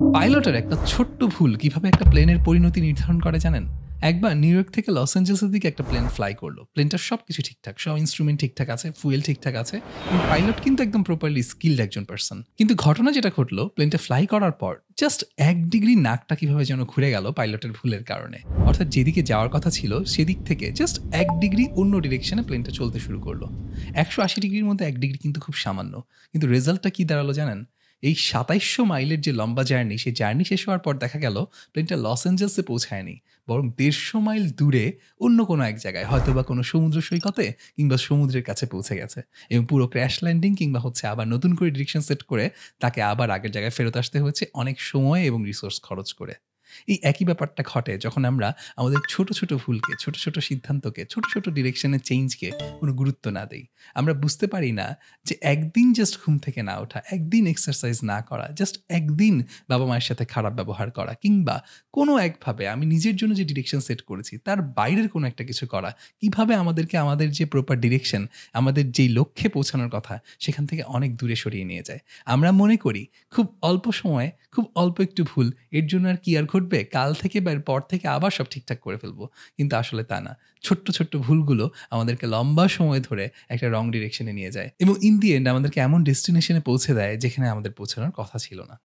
পাইলটের একটা ছোট্ট ভুল কিভাবে একটা প্লেনের পরিণতি নির্ধারণ করে জানেন? একবার নিউ ইয়র্ক থেকে লস এঞ্জেলসের দিকে একটা প্লেন ফ্লাই করলো। প্লেনটার সবকিছু ঠিকঠাক, সব ইন্সট্রুমেন্ট ঠিকঠাক আছে, ফুয়েল ঠিকঠাক আছে এবং পাইলট কিন্তু একদম প্রপারলি স্কিলড একজন পারসন। কিন্তু ঘটনা যেটা ঘটলো, প্লেনটা ফ্লাই করার পর জাস্ট ১ ডিগ্রি নাকটা কিভাবে যেন ঘুরে গেল পাইলটের ভুলের কারণে। অর্থাৎ যেদিকে যাওয়ার কথা ছিল সেদিক থেকে জাস্ট ১ ডিগ্রি অন্য ডিরেকশনে প্লেনটা চলতে শুরু করলো। ১৮০ ডিগ্রির মধ্যে ১ ডিগ্রি কিন্তু খুব সামান্য। কিন্তু রেজাল্টটা কি দাঁড়ালো জানেন? এই ২৭০০ মাইলের যে লম্বা জার্নি, সেই জার্নি শেষ হওয়ার পর দেখা গেল প্লেনটা লস এঞ্জেলসে পৌঁছায়নি। বরং ১৫০ মাইল দূরে অন্য কোনো এক জায়গায় হয়তোবা কোনো সমুদ্র সৈকতে কিংবা সমুদ্রের কাছে পৌঁছে গেছে। এবং পুরো ক্র্যাশ ল্যান্ডিং কিংবা হচ্ছে আবার নতুন করে ডিরেকশন সেট করে তাকে আবার আগের জায়গায় ফেরত আসতে হয়েছে অনেক সময় এবং রিসোর্স খরচ করে। এই একই ব্যাপারটা ঘটে যখন আমরা আমাদের ছোট, ছোট ভুলকে, ছোট, ছোট সিদ্ধান্তকে, ছোট, ছোট ডিরেকশনের চেঞ্জকে কোনো গুরুত্ব না দেই। আমরা বুঝতে পারি না যে একদিন জাস্ট ঘুম থেকে না ওঠা, একদিন এক্সারসাইজ না করা, জাস্ট একদিন বাবা-মায়ের সাথে খারাপ ব্যবহার করা কিংবা কোনো একভাবে আমি নিজের জন্য যে ডিরেকশন সেট করেছি তার বাইরের কোনো একটা কিছু করা, কিভাবে আমাদেরকে আমাদের যে প্রপার ডিরেকশন, আমাদের যেই লক্ষ্যে পৌঁছানোর কথা সেখান থেকে অনেক দূরে সরিয়ে নিয়ে যায়। আমরা মনে করি খুব অল্প সময়ে, খুব অল্প একটু ভুল, এর জন্য আর কি আর ঘটবে? কাল থেকে বা এর পর থেকে আবার সব ঠিকঠাক করে ফেলবো। কিন্তু আসলে তা না। ছোট্ট, ছোট্ট ভুলগুলো আমাদেরকে লম্বা সময় ধরে একটা রং ডিরেকশন এ নিয়ে যায় এবং ইন দি এন্ড আমাদেরকে এমন ডেস্টিনেশন এ পৌঁছে দেয় যেখানে আমাদের পৌঁছানোর কথা ছিল না।